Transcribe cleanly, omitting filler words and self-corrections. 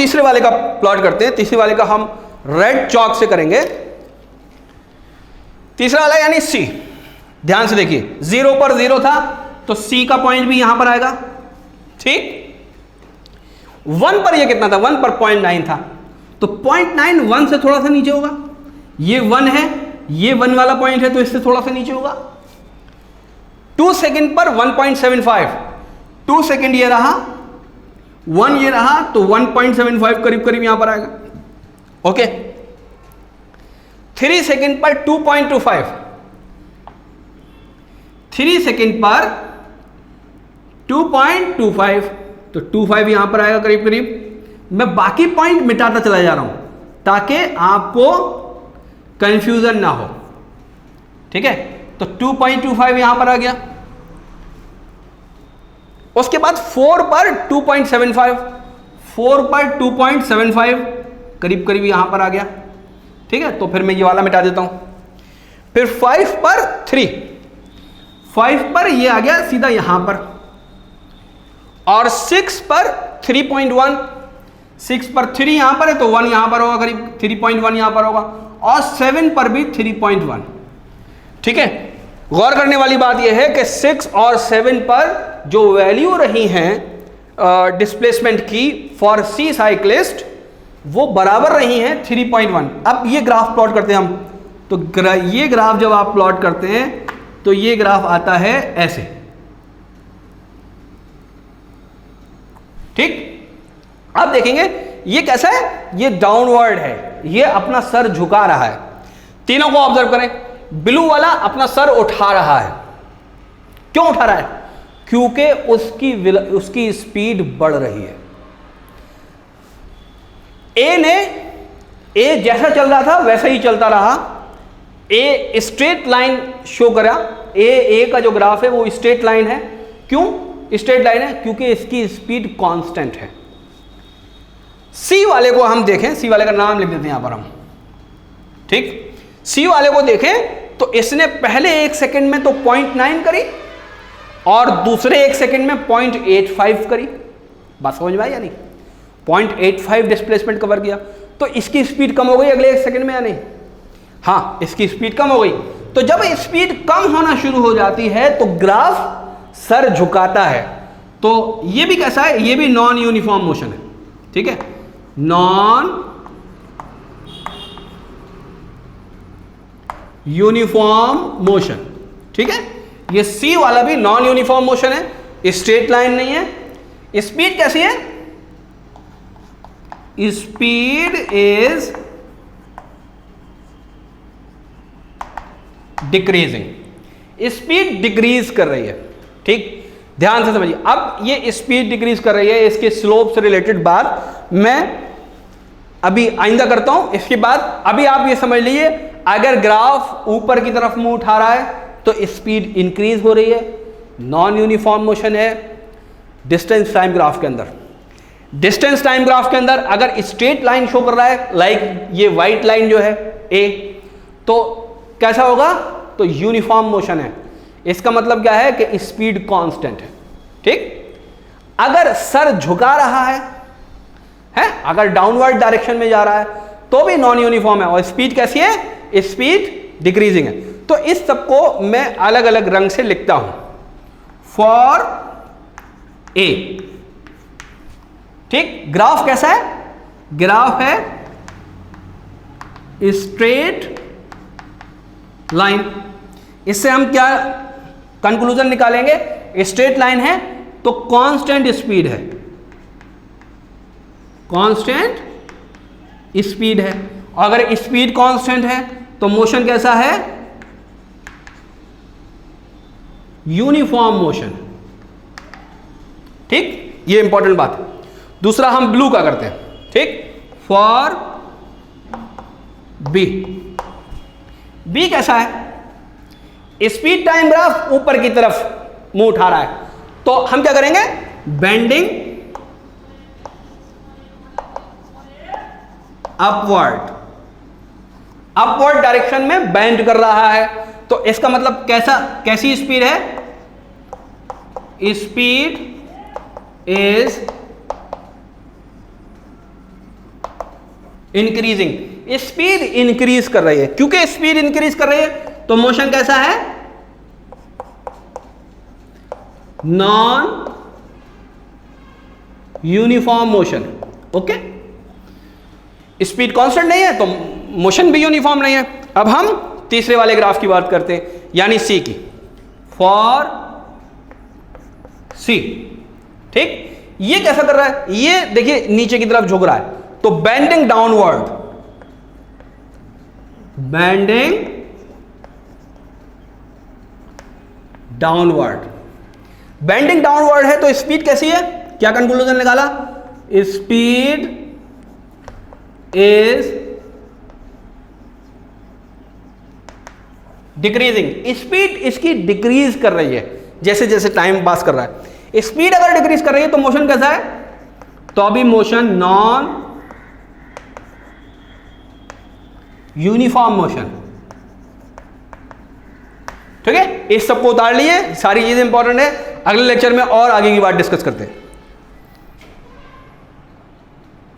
तीसरे वाले का प्लॉट करते हैं। तीसरे वाले का हम रेड चॉक से करेंगे। तीसरा वाला यानी सी, ध्यान से देखिए, 0 पर 0 था तो सी का पॉइंट भी यहां पर आएगा, ठीक। 1 पर ये कितना था, 1 पर 0.9 था, तो 0.9 1 से थोड़ा सा नीचे होगा। ये 1 है, ये 1 वाला पॉइंट है तो इससे थोड़ा सा नीचे होगा। 2 सेकंड पर 1.75, 2 सेकंड ये रहा, 1 ये रहा, तो 1.75 करीब करीब यहां पर आएगा, ओके। 3 सेकंड पर 2.25, 3 सेकंड पर 2.25, तो 25 यहां पर आएगा करीब करीब। मैं बाकी पॉइंट मिटाता चला जा रहा हूं ताकि आपको कंफ्यूजन ना हो, ठीक है। तो 2.25 यहां पर आ गया। उसके बाद 4 पर 2.75, 4 पर 2.75 करीब करीब यहां पर आ गया, ठीक है। तो फिर मैं ये वाला मिटा देता हूं। फिर 5 पर 3, 5 पर ये आ गया सीधा यहां पर, और 6 पर 3.1, 6 पर 3 यहां पर है तो 1 यहां पर होगा, करीब 3.1 यहां पर होगा, और 7 पर भी 3.1, ठीक है। गौर करने वाली बात यह है कि 6 और 7 पर जो वैल्यू रही हैं डिस्प्लेसमेंट की फॉर सी साइक्लिस्ट वो बराबर रही हैं 3.1। अब ये ग्राफ प्लॉट करते हैं हम, तो ये ग्राफ जब आप प्लॉट करते हैं तो ये ग्राफ आता है ऐसे, ठीक। अब देखेंगे ये कैसा है, ये डाउनवर्ड है, ये अपना सर झुका रहा है। तीनों को ऑब्जर्व करें, ब्लू वाला अपना सर उठा रहा है। क्यों उठा रहा है? क्योंकि उसकी स्पीड बढ़ रही है। ए जैसा चल रहा था वैसा ही चलता रहा। ए स्ट्रेट लाइन शो करा, ए का जो ग्राफ है वो स्ट्रेट लाइन है। क्यों स्ट्रेट लाइन है? क्योंकि इसकी स्पीड कांस्टेंट है। सी वाले को हम देखें, सी वाले का नाम लिख देते हैं यहां पर हम, ठीक। सी वाले को देखें तो इसने पहले 1 सेकंड में तो 0.9 करी और दूसरे 1 सेकंड में 0.85 करी। बात समझ में आई या नहीं? 0.85 डिस्प्लेसमेंट कवर किया, तो इसकी स्पीड कम हो गई अगले 1 सेकंड में या नहीं? हाँ, इसकी स्पीड कम हो गई। तो जब स्पीड कम होना शुरू हो जाती है तो ग्राफ सर झुकाता है। तो ये भी कैसा है? ये भी नॉन यूनिफॉर्म मोशन है, ठीक है, नॉन यूनिफॉर्म मोशन, ठीक है। ये सी वाला भी नॉन यूनिफॉर्म मोशन है, स्ट्रेट लाइन नहीं है। स्पीड कैसी है? Speed is decreasing, speed decrease कर रही है, ठीक। ध्यान से समझिए। अब ये स्पीड डिक्रीज कर रही है, इसके स्लोप से रिलेटेड बात मैं अभी आइंदा करता हूं। इसके बाद अभी आप ये समझ लीजिए, अगर ग्राफ ऊपर की तरफ मुंह उठा रहा है तो स्पीड इंक्रीज हो रही है, नॉन यूनिफॉर्म मोशन है। डिस्टेंस टाइम ग्राफ के अंदर, डिस्टेंस टाइम ग्राफ के अंदर अगर स्ट्रेट लाइन शो कर रहा है, लाइक ये व्हाइट लाइन जो है ए, तो कैसा होगा? तो यूनिफॉर्म मोशन है। इसका मतलब क्या है कि स्पीड कांस्टेंट है, ठीक। अगर सर झुका रहा है, अगर डाउनवर्ड डायरेक्शन में जा रहा है तो भी नॉन यूनिफॉर्म है। और स्पीड कैसी है? स्पीड डिक्रीजिंग है। तो इस सबको मैं अलग अलग रंग से लिखता हूं। फॉर ए, ठीक। ग्राफ कैसा है? ग्राफ है स्ट्रेट लाइन। इससे हम क्या कंक्लूजन निकालेंगे? स्ट्रेट लाइन है तो कांस्टेंट स्पीड है, कांस्टेंट स्पीड है। और अगर स्पीड कांस्टेंट है तो मोशन कैसा है? यूनिफॉर्म मोशन, ठीक। ये इंपॉर्टेंट बात है। दूसरा हम ब्लू का करते हैं, ठीक। फॉर बी, बी कैसा है? स्पीड टाइम ग्राफ ऊपर की तरफ मुंह उठा रहा है, तो हम क्या करेंगे? बेंडिंग अपवर्ड, अपवर्ड डायरेक्शन में बेंड कर रहा है। तो इसका मतलब कैसी स्पीड है? Speed is increasing, speed increase कर रही है। क्योंकि स्पीड इंक्रीज कर रही है तो मोशन कैसा है, non uniform motion. Okay, speed constant नहीं है तो मोशन भी यूनिफॉर्म नहीं है। अब हम तीसरे वाले ग्राफ की बात करते हैं, यानी सी की, फॉर सी। ठीक, ये कैसा कर रहा है, ये देखिए नीचे की तरफ झुक रहा है, तो bending downward, bending downward, bending downward है तो स्पीड कैसी है, क्या कंक्लूजन निकाला, स्पीड इज डिक्रीजिंग, स्पीड इसकी डिक्रीज कर रही है जैसे जैसे टाइम पास कर रहा है। स्पीड अगर डिक्रीज कर रही है तो मोशन कैसा है, तो अभी मोशन नॉन यूनिफॉर्म मोशन। ठीक है, इस सबको उतार लिए, सारी चीजें इंपॉर्टेंट है, अगले लेक्चर में और आगे की बात डिस्कस करते हैं।